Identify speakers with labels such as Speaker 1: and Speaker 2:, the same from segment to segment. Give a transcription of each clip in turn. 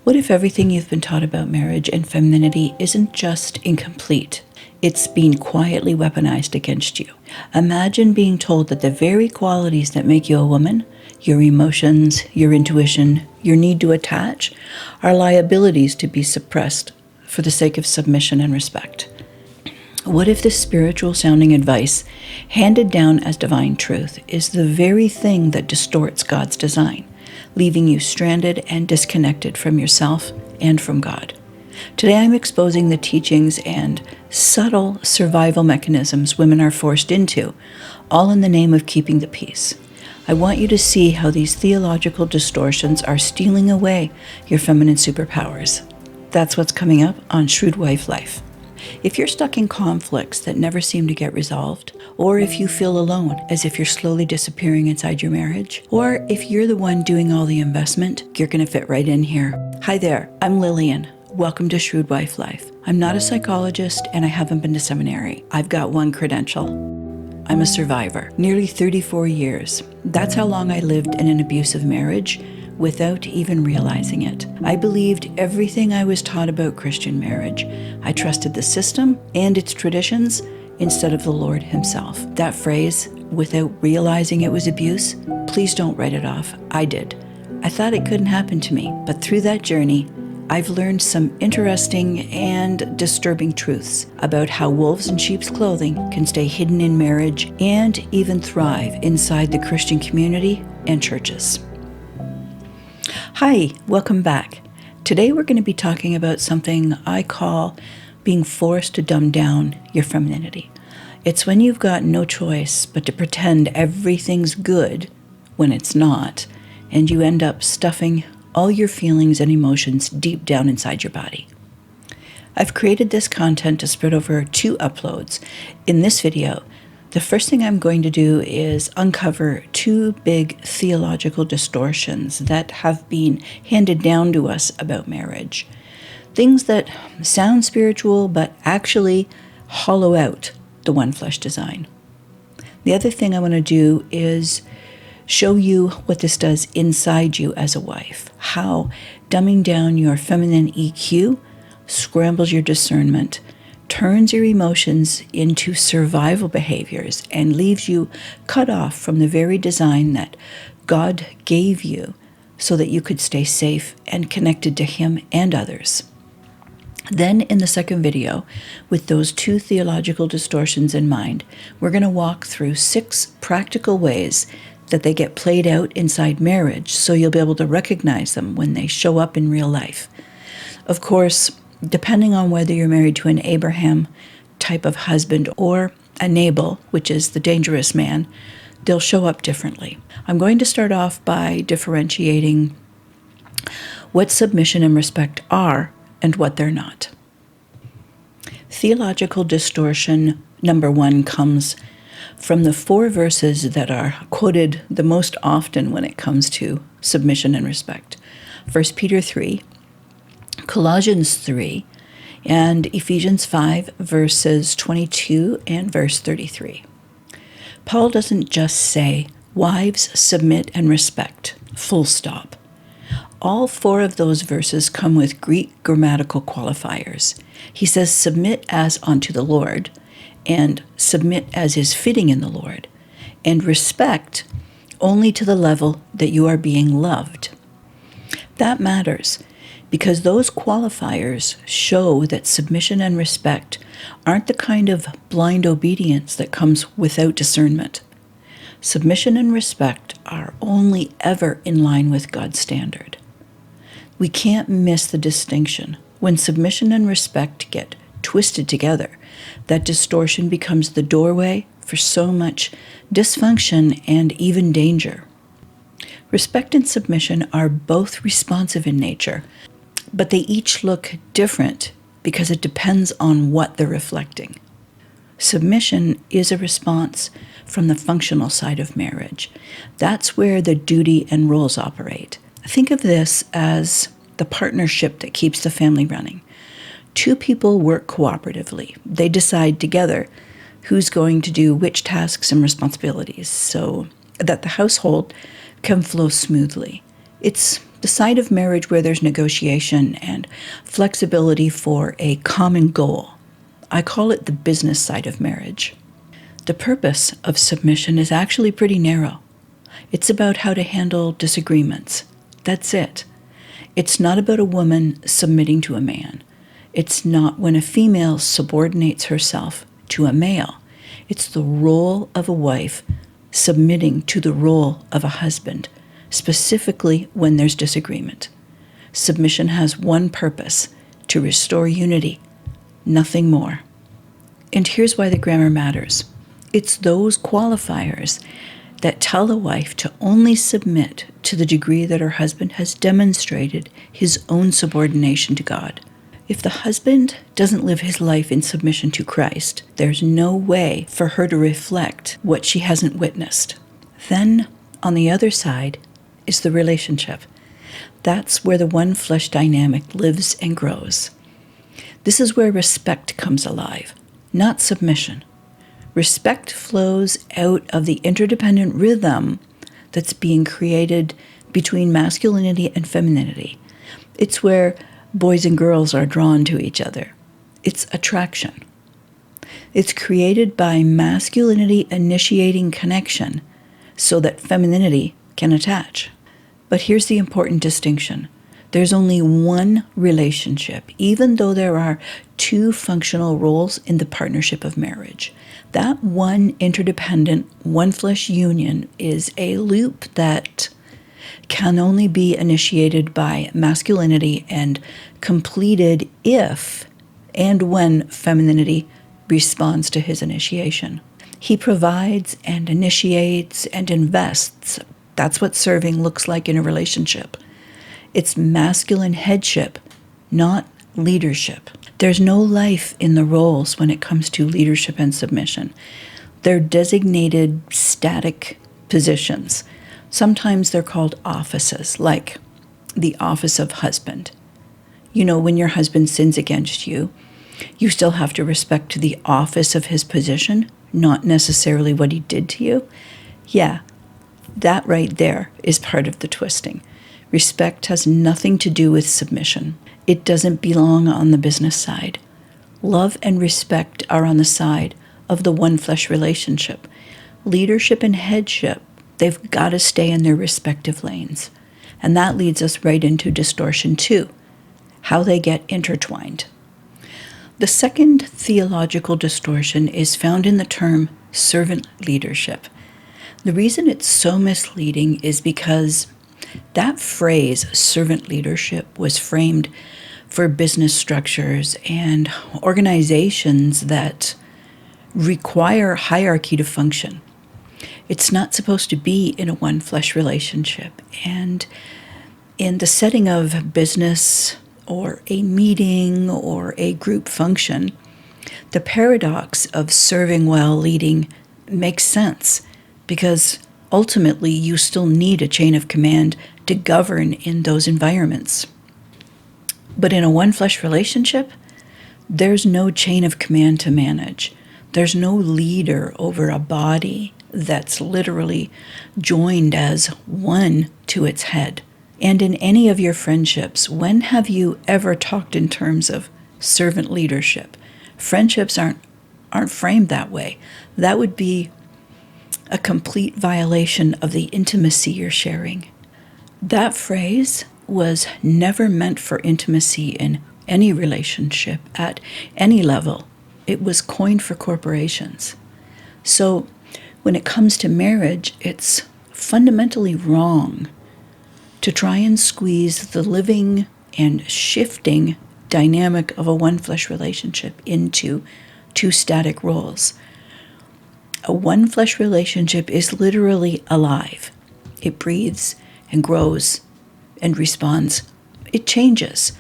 Speaker 1: What if everything you've been taught about marriage and femininity isn't just incomplete? It's being quietly weaponized against you. Imagine being told that the very qualities that make you a woman, your emotions, your intuition, your need to attach, are liabilities to be suppressed for the sake of submission and respect. What if this spiritual sounding advice, handed down as divine truth, is the very thing that distorts God's design, leaving you stranded and disconnected from yourself and from God? Today I'm exposing the teachings and subtle survival mechanisms women are forced into, all in the name of keeping the peace. I want you to see how these theological distortions are stealing away your feminine superpowers. That's what's coming up on Shrewd Wife Life. If you're stuck in conflicts that never seem to get resolved, or if you feel alone as if you're slowly disappearing inside your marriage, or if you're the one doing all the investment, you're going to fit right in here. Hi there, I'm Lillian. Welcome to Shrewd Wife Life. I'm not a psychologist and I haven't been to seminary. I've got one credential. I'm a survivor. Nearly 34 years. That's how long I lived in an abusive marriage without even realizing it. I believed everything I was taught about Christian marriage. I trusted the system and its traditions instead of the Lord himself. That phrase, without realizing it was abuse, please don't write it off. I did. I thought it couldn't happen to me, but through that journey, I've learned some interesting and disturbing truths about how wolves in sheep's clothing can stay hidden in marriage and even thrive inside the Christian community and churches. Hi, welcome back. Today we're going to be talking about something I call being forced to dumb down your femininity. It's when you've got no choice but to pretend everything's good when it's not, and you end up stuffing all your feelings and emotions deep down inside your body. I've created this content to spread over 2 uploads. In this video, the first thing I'm going to do is uncover 2 big theological distortions that have been handed down to us about marriage. Things that sound spiritual but actually hollow out the one flesh design. The other thing I want to do is show you what this does inside you as a wife, how dumbing down your feminine EQ scrambles your discernment, turns your emotions into survival behaviors, and leaves you cut off from the very design that God gave you so that you could stay safe and connected to Him and others. Then in the second video, with those 2 theological distortions in mind, we're going to walk through 6 practical ways that they get played out inside marriage, so you'll be able to recognize them when they show up in real life. Of course, depending on whether you're married to an Abraham type of husband or a Nabal, which is the dangerous man, they'll show up differently. I'm going to start off by differentiating what submission and respect are and what they're not. Theological distortion number 1 comes from the 4 verses that are quoted the most often when it comes to submission and respect. 1 Peter 3, Colossians 3, and Ephesians 5, verses 22 and verse 33. Paul doesn't just say, wives submit and respect, full stop. All 4 of those verses come with Greek grammatical qualifiers. He says, submit as unto the Lord, and submit as is fitting in the Lord, and respect only to the level that you are being loved. That matters because those qualifiers show that submission and respect aren't the kind of blind obedience that comes without discernment. Submission and respect are only ever in line with God's standard. We can't miss the distinction. When submission and respect get twisted together, that distortion becomes the doorway for so much dysfunction and even danger. Respect and submission are both responsive in nature, but they each look different because it depends on what they're reflecting. Submission is a response from the functional side of marriage. That's where the duty and roles operate. Think of this as the partnership that keeps the family running. 2 people work cooperatively. They decide together who's going to do which tasks and responsibilities so that the household can flow smoothly. It's the side of marriage where there's negotiation and flexibility for a common goal. I call it the business side of marriage. The purpose of submission is actually pretty narrow. It's about how to handle disagreements. That's it. It's not about a woman submitting to a man. It's not when a female subordinates herself to a male. It's the role of a wife submitting to the role of a husband, specifically when there's disagreement. Submission has one purpose: to restore unity, nothing more. And here's why the grammar matters. It's those qualifiers that tell a wife to only submit to the degree that her husband has demonstrated his own subordination to God. If the husband doesn't live his life in submission to Christ, there's no way for her to reflect what she hasn't witnessed. Then, on the other side, is the relationship. That's where the one flesh dynamic lives and grows. This is where respect comes alive, not submission. Respect flows out of the interdependent rhythm that's being created between masculinity and femininity. It's where boys and girls are drawn to each other. It's attraction. It's created by masculinity initiating connection so that femininity can attach. But here's the important distinction. There's only one relationship, even though there are two functional roles in the partnership of marriage. That one interdependent, one flesh union is a loop that can only be initiated by masculinity and completed if and when femininity responds to his initiation. He provides and initiates and invests. That's what serving looks like in a relationship. It's masculine headship, not leadership. There's no life in the roles when it comes to leadership and submission. They're designated static positions. Sometimes they're called offices, like the office of husband. You know, when your husband sins against you, you still have to respect the office of his position, not necessarily what he did to you. Yeah, that right there is part of the twisting. Respect has nothing to do with submission. It doesn't belong on the business side. Love and respect are on the side of the one flesh relationship. Leadership and headship, they've got to stay in their respective lanes. And that leads us right into Distortion Two, how they get intertwined. The second theological distortion is found in the term servant leadership. The reason it's so misleading is because that phrase, servant leadership, was framed for business structures and organizations that require hierarchy to function. It's not supposed to be in a one flesh relationship. And in the setting of business or a meeting or a group function, the paradox of serving while leading makes sense, because ultimately you still need a chain of command to govern in those environments. But in a one flesh relationship, there's no chain of command to manage. There's no leader over a body that's literally joined as one to its head. And in any of your friendships, when have you ever talked in terms of servant leadership? Friendships aren't framed that way. That would be a complete violation of the intimacy you're sharing. That phrase was never meant for intimacy in any relationship at any level. It was coined for corporations. So when it comes to marriage, it's fundamentally wrong to try and squeeze the living and shifting dynamic of a one flesh relationship into two static roles. A one flesh relationship is literally alive. It breathes and grows and responds. It changes.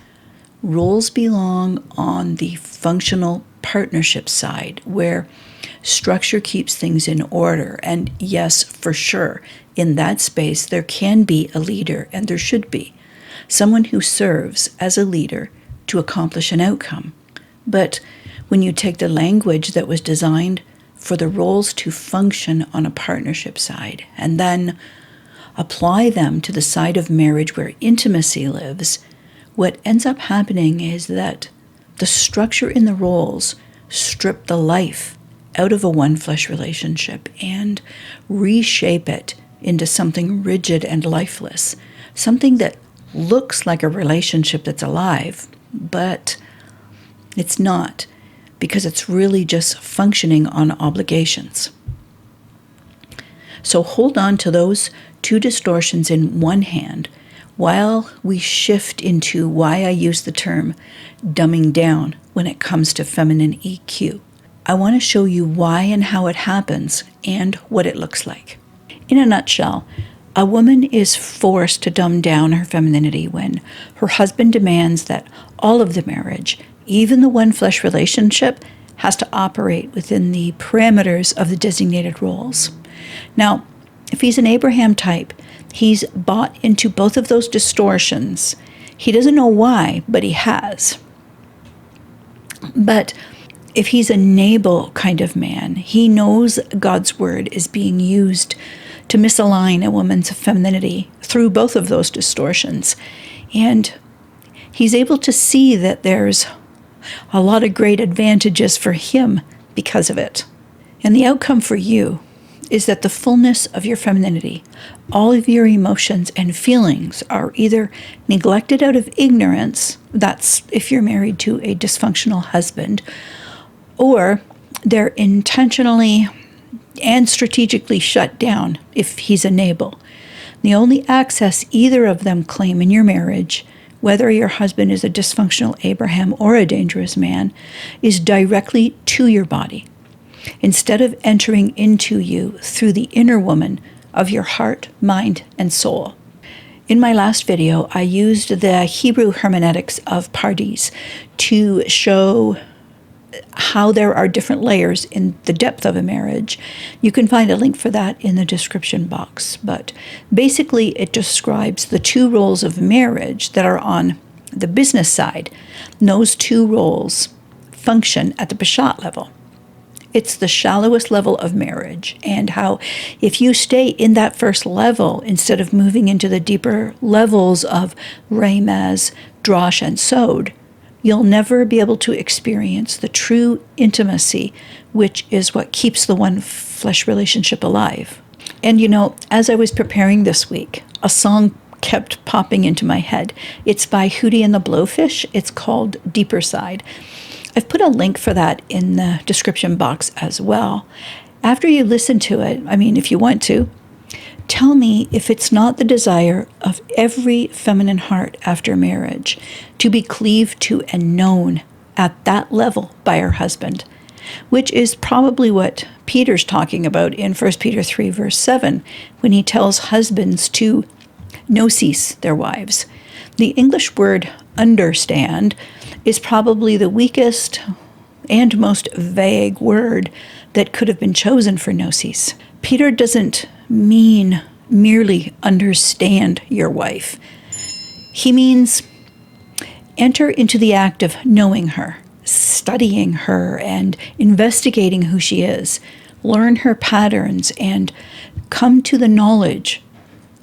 Speaker 1: Roles belong on the functional partnership side, where structure keeps things in order. And yes, for sure, in that space, there can be a leader, and there should be someone who serves as a leader to accomplish an outcome. But when you take the language that was designed for the roles to function on a partnership side, and then apply them to the side of marriage where intimacy lives, what ends up happening is that the structure in the roles strip the life out of a one-flesh relationship and reshape it into something rigid and lifeless, something that looks like a relationship that's alive, but it's not, because it's really just functioning on obligations. So hold on to those two distortions in one hand while we shift into why I use the term dumbing down when it comes to feminine EQ. I want to show you why and how it happens and what it looks like. In a nutshell, a woman is forced to dumb down her femininity when her husband demands that all of the marriage, even the one-flesh relationship, has to operate within the parameters of the designated roles. Now, if he's an Abraham type, he's bought into both of those distortions. He doesn't know why, but he has. But if he's a Nabal kind of man, he knows God's word is being used to misalign a woman's femininity through both of those distortions. And he's able to see that there's a lot of great advantages for him because of it. And the outcome for you is that the fullness of your femininity, all of your emotions and feelings, are either neglected out of ignorance, that's if you're married to a dysfunctional husband, or they're intentionally and strategically shut down if he's a Nabal. The only access either of them claim in your marriage, whether your husband is a dysfunctional Abraham or a dangerous man, is directly to your body, instead of entering into you through the inner woman of your heart, mind, and soul. In my last video, I used the Hebrew hermeneutics of PaRDeS to show how there are different layers in the depth of a marriage. You can find a link for that in the description box. But basically, it describes the two roles of marriage that are on the business side. And those two roles function at the Peshat level. It's the shallowest level of marriage, and how if you stay in that first level instead of moving into the deeper levels of Remez, Drosh, and Sod, you'll never be able to experience the true intimacy, which is what keeps the one-flesh relationship alive. And you know, as I was preparing this week, a song kept popping into my head. It's by Hootie and the Blowfish. It's called Deeper Side. I've put a link for that in the description box as well. After you listen to it, I mean, if you want to, tell me if it's not the desire of every feminine heart after marriage to be cleaved to and known at that level by her husband, which is probably what Peter's talking about in 1 Peter 3, verse 7, when he tells husbands to gnosis their wives. The English word understand is probably the weakest and most vague word that could have been chosen for gnosis. Peter doesn't mean merely understand your wife. He means enter into the act of knowing her, studying her, and investigating who she is. Learn her patterns and come to the knowledge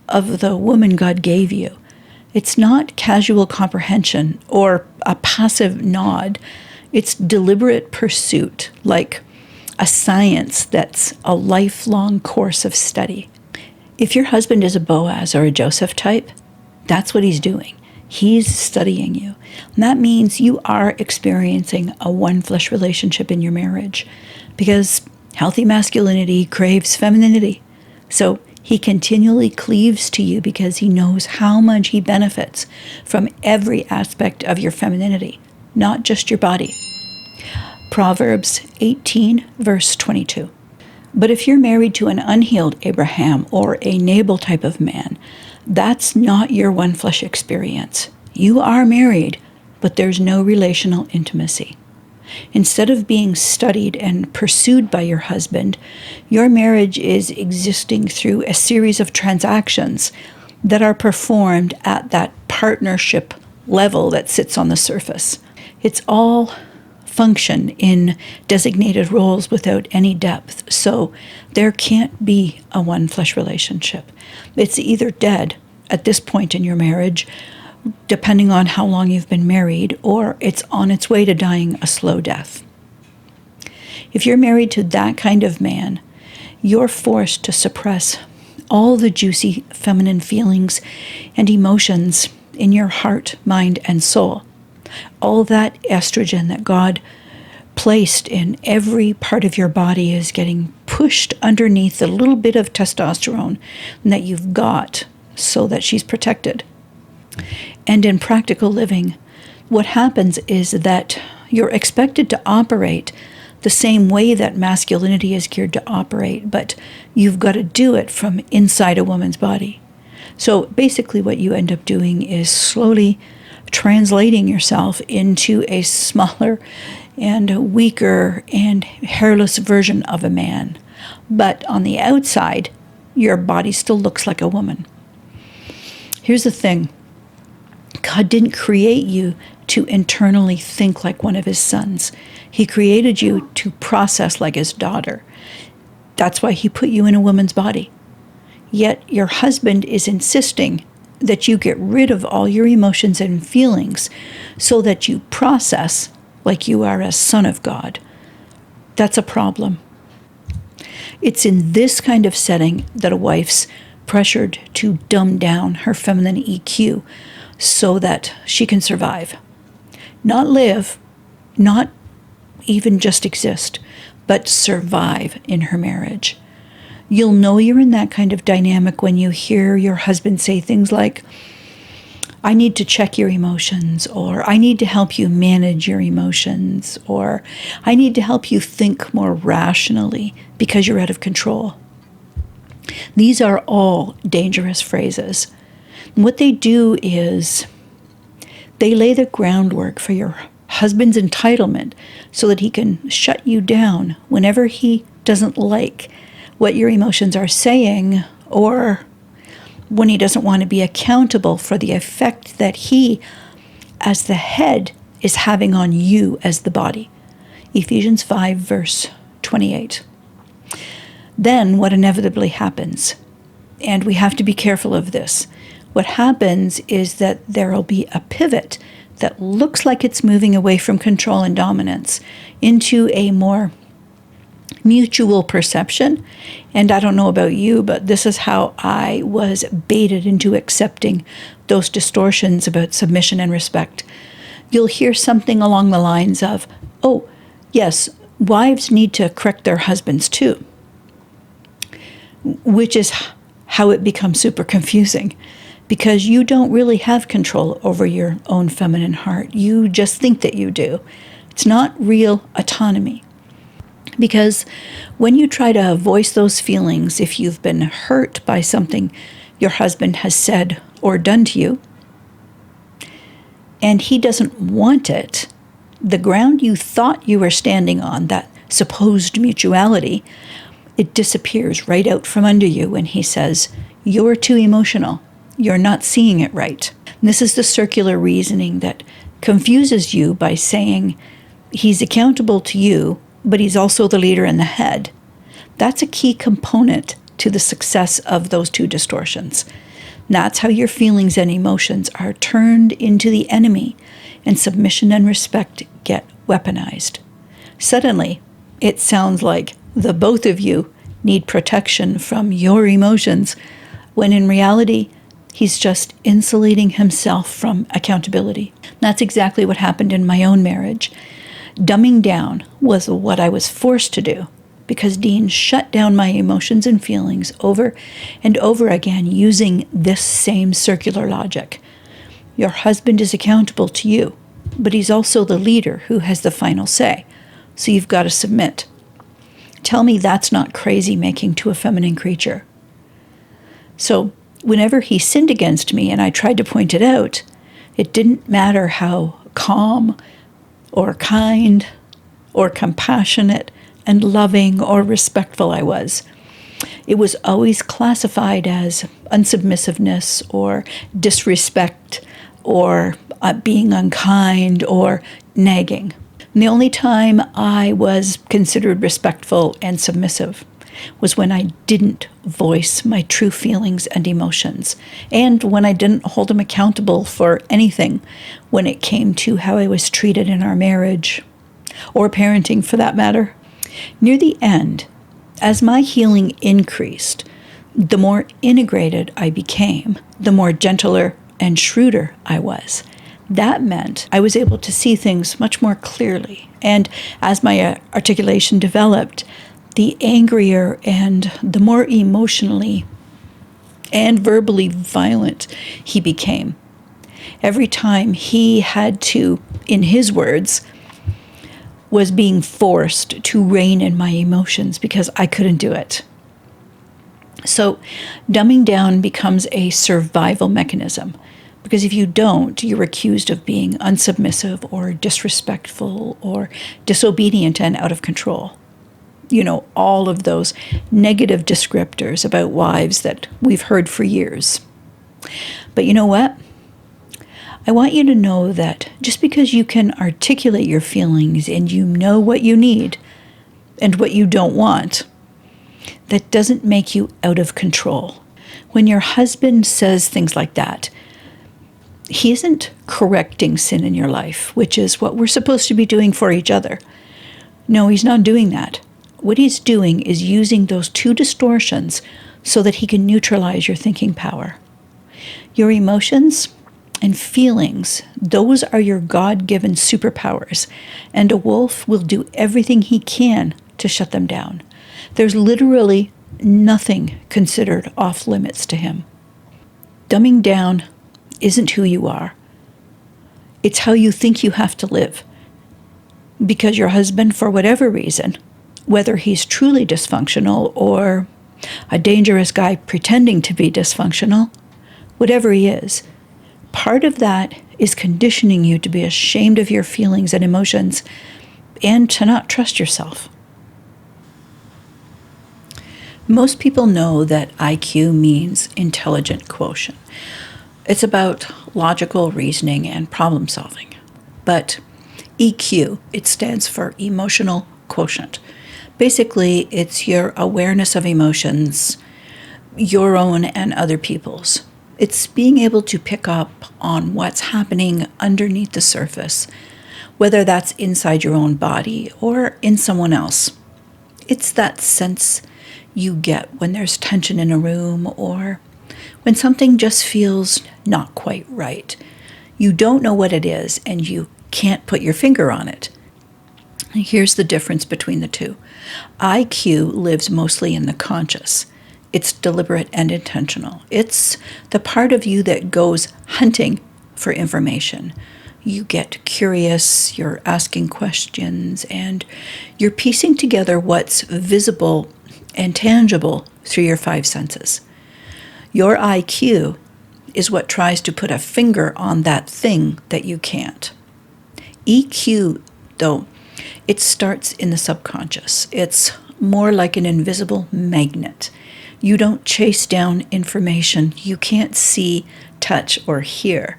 Speaker 1: of the woman God gave you. It's not casual comprehension or a passive nod. It's deliberate pursuit, like a science that's a lifelong course of study. If your husband is a Boaz or a Joseph type, that's what he's doing. He's studying you. And that means you are experiencing a one-flesh relationship in your marriage, because healthy masculinity craves femininity. So he continually cleaves to you because he knows how much he benefits from every aspect of your femininity, not just your body. Proverbs 18, verse 22. But if you're married to an unhealed Abraham or a Nabal type of man, that's not your one-flesh experience. You are married, but there's no relational intimacy. Instead of being studied and pursued by your husband, your marriage is existing through a series of transactions that are performed at that partnership level that sits on the surface. It's all function in designated roles without any depth. So there can't be a one flesh relationship. It's either dead at this point in your marriage, depending on how long you've been married, or it's on its way to dying a slow death. If you're married to that kind of man, you're forced to suppress all the juicy feminine feelings and emotions in your heart, mind, and soul. All that estrogen that God placed in every part of your body is getting pushed underneath the little bit of testosterone that you've got so that she's protected. And in practical living, what happens is that you're expected to operate the same way that masculinity is geared to operate, but you've got to do it from inside a woman's body. So basically what you end up doing is slowly translating yourself into a smaller and weaker and hairless version of a man. But on the outside, your body still looks like a woman. Here's the thing. God didn't create you to internally think like one of his sons. He created you to process like his daughter. That's why he put you in a woman's body. Yet your husband is insisting that you get rid of all your emotions and feelings so that you process like you are a son of God. That's a problem. It's in this kind of setting that a wife's pressured to dumb down her feminine EQ so that she can survive. Not live, not even just exist, but survive in her marriage. You'll know you're in that kind of dynamic when you hear your husband say things like, I need to check your emotions, or I need to help you manage your emotions, or I need to help you think more rationally because you're out of control. These are all dangerous phrases. What they do is they lay the groundwork for your husband's entitlement so that he can shut you down whenever he doesn't like what your emotions are saying, or when he doesn't want to be accountable for the effect that he, as the head, is having on you as the body. Ephesians 5, verse 28. Then what inevitably happens, and we have to be careful of this, what happens is that there will be a pivot that looks like it's moving away from control and dominance into a more mutual perception. And I don't know about you, but this is how I was baited into accepting those distortions about submission and respect. You'll hear something along the lines of, oh, yes, wives need to correct their husbands too, which is how it becomes super confusing, because you don't really have control over your own feminine heart. You just think that you do. It's not real autonomy. Because when you try to voice those feelings, if you've been hurt by something your husband has said or done to you, and he doesn't want it, the ground you thought you were standing on, that supposed mutuality, it disappears right out from under you when he says, you're too emotional. You're not seeing it right. And this is the circular reasoning that confuses you by saying he's accountable to you, but he's also the leader and the head. That's a key component to the success of those two distortions. And that's how your feelings and emotions are turned into the enemy, and submission and respect get weaponized. Suddenly, it sounds like the both of you need protection from your emotions, when in reality, he's just insulating himself from accountability. That's exactly what happened in my own marriage. Dumbing down was what I was forced to do, because Dean shut down my emotions and feelings over and over again using this same circular logic. Your husband is accountable to you, but he's also the leader who has the final say, so you've got to submit. Tell me that's not crazy making to a feminine creature. So whenever he sinned against me and I tried to point it out, it didn't matter how calm or kind or compassionate and loving or respectful I was. It was always classified as unsubmissiveness or disrespect or being unkind or nagging. And the only time I was considered respectful and submissive was when I didn't voice my true feelings and emotions, and when I didn't hold him accountable for anything when it came to how I was treated in our marriage, or parenting for that matter. Near the end, as my healing increased, the more integrated I became, the more gentler and shrewder I was. That meant I was able to see things much more clearly. And as my articulation developed, the angrier and the more emotionally and verbally violent he became. Every time he had to, in his words, was being forced to rein in my emotions because I couldn't do it. So dumbing down becomes a survival mechanism, because if you don't, you're accused of being unsubmissive or disrespectful or disobedient and out of control. You know, all of those negative descriptors about wives that we've heard for years. But you know what? I want you to know that just because you can articulate your feelings and you know what you need and what you don't want, that doesn't make you out of control. When your husband says things like that, he isn't correcting sin in your life, which is what we're supposed to be doing for each other. No, he's not doing that. What he's doing is using those two distortions so that he can neutralize your thinking power. Your emotions and feelings, those are your God-given superpowers, and a wolf will do everything he can to shut them down. There's literally nothing considered off limits to him. Dumbing down isn't who you are. It's how you think you have to live. Because your husband, for whatever reason, whether he's truly dysfunctional or a dangerous guy pretending to be dysfunctional, whatever he is, part of that is conditioning you to be ashamed of your feelings and emotions and to not trust yourself. Most people know that IQ means intelligent quotient. It's about logical reasoning and problem solving. But EQ, it stands for emotional quotient. Basically, it's your awareness of emotions, your own and other people's. It's being able to pick up on what's happening underneath the surface, whether that's inside your own body or in someone else. It's that sense you get when there's tension in a room or when something just feels not quite right. You don't know what it is and you can't put your finger on it. And here's the difference between the two. IQ lives mostly in the conscious. It's deliberate and intentional. It's the part of you that goes hunting for information. You get curious, you're asking questions, and you're piecing together what's visible and tangible through your five senses. Your IQ is what tries to put a finger on that thing that you can't. EQ, though, it starts in the subconscious. It's more like an invisible magnet. You don't chase down information you can't see, touch, or hear.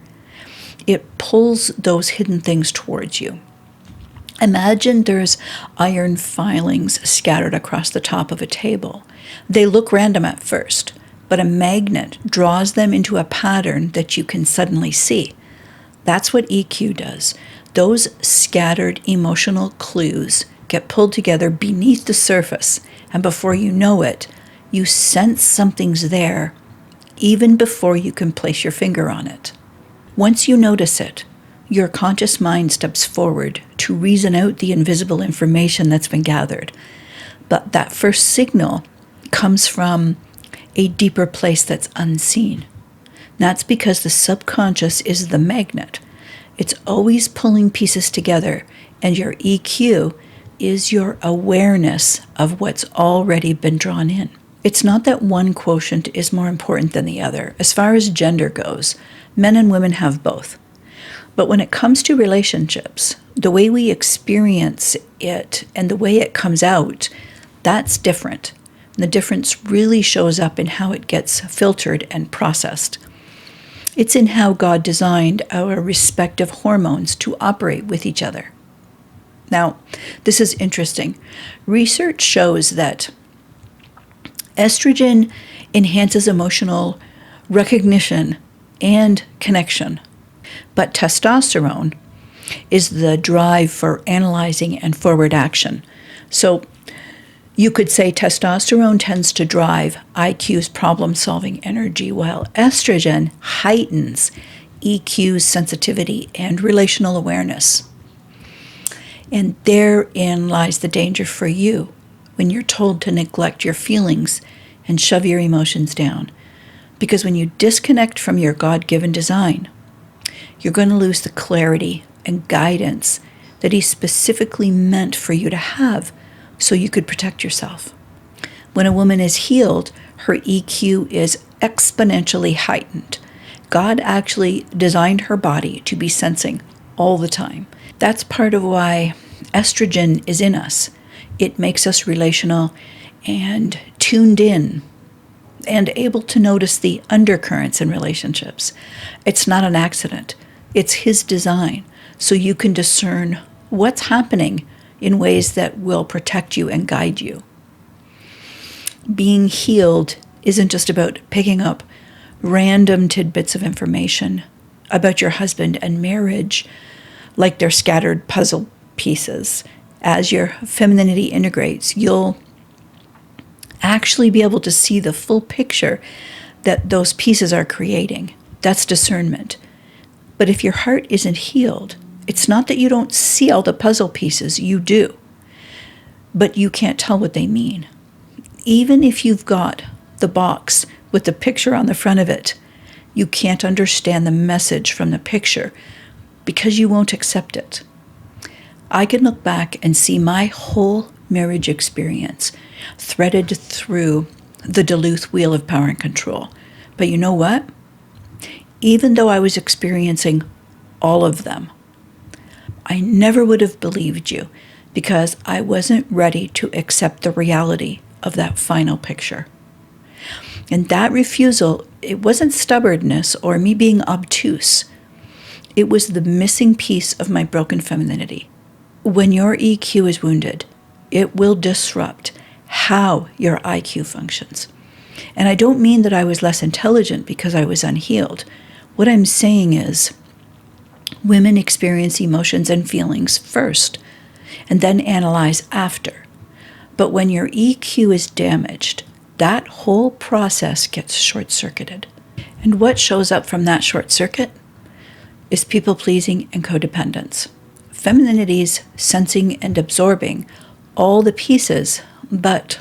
Speaker 1: It pulls those hidden things towards you. Imagine there's iron filings scattered across the top of a table. They look random at first, but a magnet draws them into a pattern that you can suddenly see. That's what EQ does. Those scattered emotional clues get pulled together beneath the surface, and before you know it, you sense something's there, even before you can place your finger on it. Once you notice it, your conscious mind steps forward to reason out the invisible information that's been gathered. But that first signal comes from a deeper place that's unseen. That's because the subconscious is the magnet. It's always pulling pieces together, and your EQ is your awareness of what's already been drawn in. It's not that one quotient is more important than the other. As far as gender goes, men and women have both. But when it comes to relationships, the way we experience it and the way it comes out, that's different. The difference really shows up in how it gets filtered and processed. It's in how God designed our respective hormones to operate with each other. Now, this is interesting. Research shows that estrogen enhances emotional recognition and connection, but testosterone is the drive for analyzing and forward action. So you could say testosterone tends to drive IQ's problem-solving energy, while estrogen heightens EQ's sensitivity and relational awareness. And therein lies the danger for you when you're told to neglect your feelings and shove your emotions down. Because when you disconnect from your God-given design, you're going to lose the clarity and guidance that He specifically meant for you to have so you could protect yourself. When a woman is healed, her EQ is exponentially heightened. God actually designed her body to be sensing all the time. That's part of why estrogen is in us. It makes us relational and tuned in and able to notice the undercurrents in relationships. It's not an accident. It's His design, so you can discern what's happening in ways that will protect you and guide you. Being healed isn't just about picking up random tidbits of information about your husband and marriage like they're scattered puzzle pieces. As your femininity integrates, you'll actually be able to see the full picture that those pieces are creating. That's discernment. But if your heart isn't healed, it's not that you don't see all the puzzle pieces, you do, but you can't tell what they mean. Even if you've got the box with the picture on the front of it, you can't understand the message from the picture because you won't accept it. I can look back and see my whole marriage experience threaded through the Duluth wheel of power and control. But you know what? Even though I was experiencing all of them, I never would have believed you because I wasn't ready to accept the reality of that final picture. And that refusal, it wasn't stubbornness or me being obtuse. It was the missing piece of my broken femininity. When your EQ is wounded, it will disrupt how your IQ functions. And I don't mean that I was less intelligent because I was unhealed. What I'm saying is, women experience emotions and feelings first, and then analyze after. But when your EQ is damaged, that whole process gets short-circuited. And what shows up from that short circuit is people-pleasing and codependence. Femininity's sensing and absorbing all the pieces, but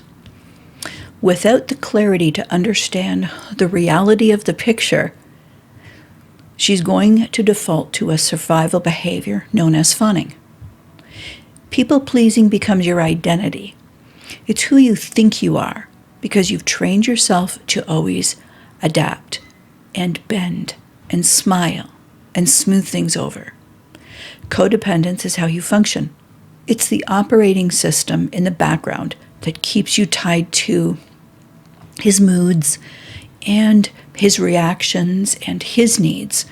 Speaker 1: without the clarity to understand the reality of the picture, she's going to default to a survival behavior known as fawning. People-pleasing becomes your identity. It's who you think you are because you've trained yourself to always adapt and bend and smile and smooth things over. Codependence is how you function. It's the operating system in the background that keeps you tied to his moods and his reactions and his needs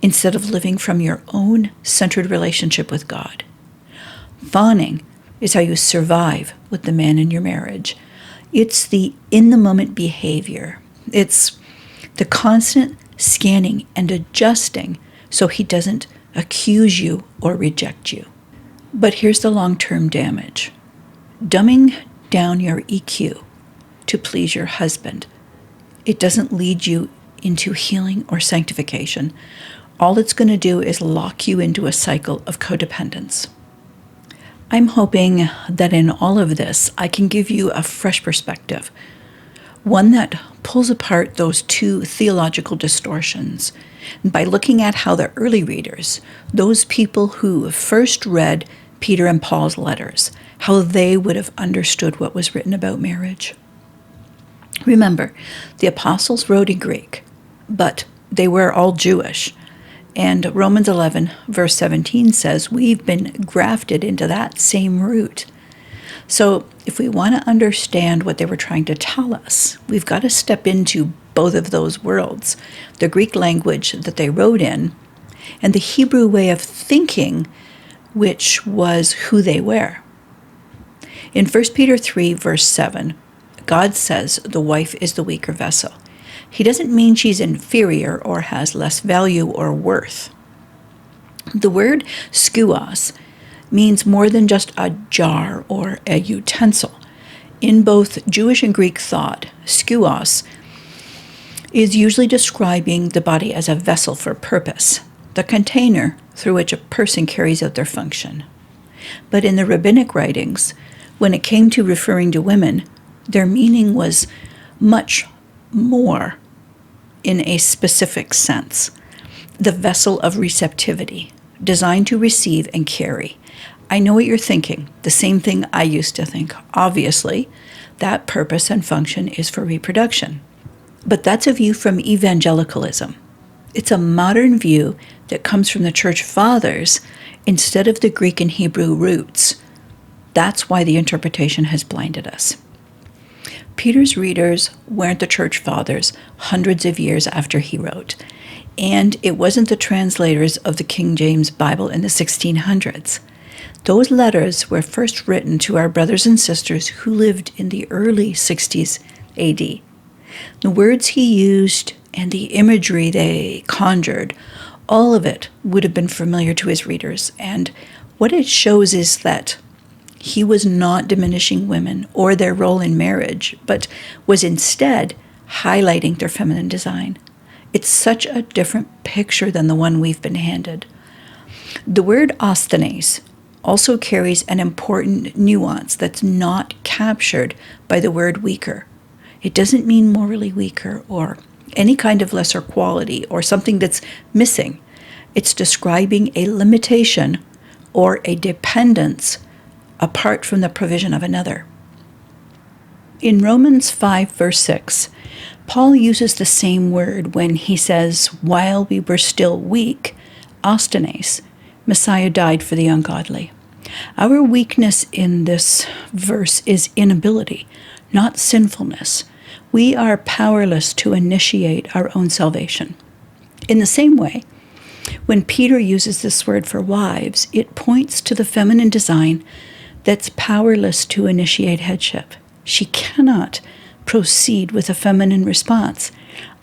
Speaker 1: instead of living from your own centered relationship with God. Fawning is how you survive with the man in your marriage. It's the in-the-moment behavior. It's the constant scanning and adjusting so he doesn't accuse you or reject you. But here's the long-term damage. Dumbing down your EQ to please your husband, it doesn't lead you into healing or sanctification. All it's going to do is lock you into a cycle of codependence. I'm hoping that in all of this, I can give you a fresh perspective, one that pulls apart those two theological distortions by looking at how the early readers, those people who first read Peter and Paul's letters, how they would have understood what was written about marriage. Remember, the apostles wrote in Greek, but they were all Jewish. And Romans 11, verse 17 says, we've been grafted into that same root. So if we want to understand what they were trying to tell us, we've got to step into both of those worlds, the Greek language that they wrote in and the Hebrew way of thinking which was who they were. In 1 Peter 3, verse 7, God says the wife is the weaker vessel. He doesn't mean she's inferior or has less value or worth. The word skouos means more than just a jar or a utensil. In both Jewish and Greek thought, skouos is usually describing the body as a vessel for purpose, the container through which a person carries out their function. But in the rabbinic writings, when it came to referring to women, their meaning was much more in a specific sense. The vessel of receptivity, designed to receive and carry. I know what you're thinking, the same thing I used to think. Obviously, that purpose and function is for reproduction. But that's a view from evangelicalism. It's a modern view that comes from the church fathers instead of the Greek and Hebrew roots. That's why the interpretation has blinded us. Peter's readers weren't the church fathers hundreds of years after he wrote, and it wasn't the translators of the King James Bible in the 1600s. Those letters were first written to our brothers and sisters who lived in the early 60s AD. The words he used and the imagery they conjured, all of it would have been familiar to his readers, and what it shows is that he was not diminishing women or their role in marriage, but was instead highlighting their feminine design. It's such a different picture than the one we've been handed. The word asthenes also carries an important nuance that's not captured by the word weaker. It doesn't mean morally weaker or any kind of lesser quality or something that's missing. It's describing a limitation or a dependence apart from the provision of another. In Romans 5, verse 6, Paul uses the same word when he says, while we were still weak, asthenes, Messiah died for the ungodly. Our weakness in this verse is inability, not sinfulness. We are powerless to initiate our own salvation. In the same way, when Peter uses this word for wives, it points to the feminine design that's powerless to initiate headship. She cannot proceed with a feminine response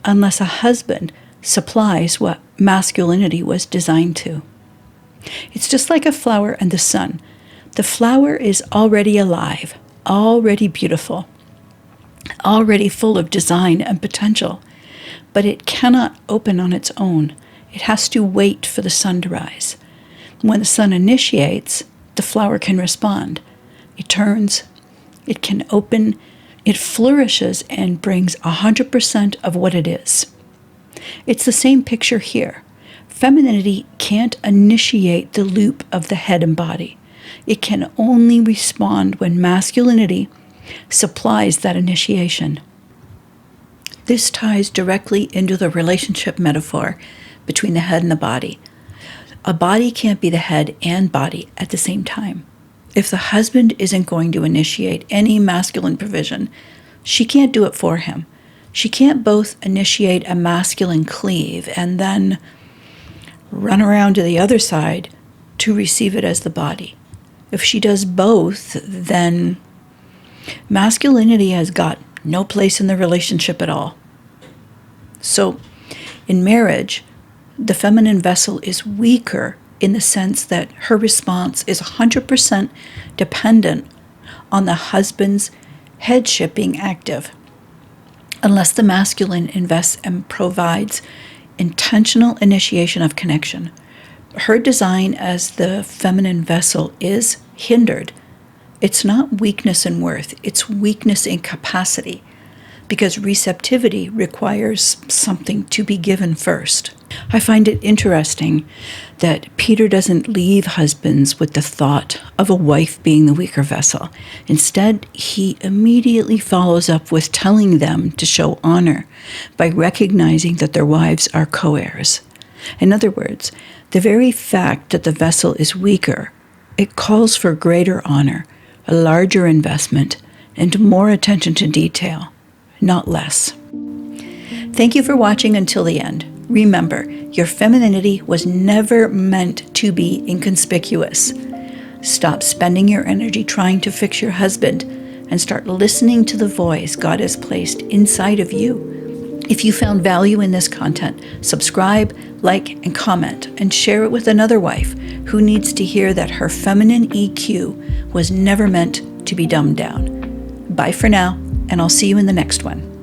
Speaker 1: unless a husband supplies what masculinity was designed to. It's just like a flower and the sun. The flower is already alive, already beautiful, already full of design and potential, but it cannot open on its own. It has to wait for the sun to rise. When the sun initiates, the flower can respond. It turns, it can open, it flourishes and brings 100% of what it is. It's the same picture here. Femininity can't initiate the loop of the head and body. It can only respond when masculinity supplies that initiation. This ties directly into the relationship metaphor between the head and the body. A body can't be the head and body at the same time. If the husband isn't going to initiate any masculine provision, she can't do it for him. She can't both initiate a masculine cleave and then run around to the other side to receive it as the body. If she does both, then masculinity has got no place in the relationship at all. So, in marriage, the feminine vessel is weaker in the sense that her response is 100% dependent on the husband's headship being active, unless the masculine invests and provides intentional initiation of connection. Her design as the feminine vessel is hindered. It's not weakness in worth, it's weakness in capacity, because receptivity requires something to be given first. I find it interesting that Peter doesn't leave husbands with the thought of a wife being the weaker vessel. Instead, he immediately follows up with telling them to show honor by recognizing that their wives are co-heirs. In other words, the very fact that the vessel is weaker, it calls for greater honor, a larger investment, and more attention to detail, not less. Thank you for watching until the end. Remember, your femininity was never meant to be inconspicuous. Stop spending your energy trying to fix your husband and start listening to the voice God has placed inside of you. If you found value in this content, subscribe, like, and comment, and share it with another wife who needs to hear that her feminine EQ was never meant to be dumbed down. Bye for now, and I'll see you in the next one.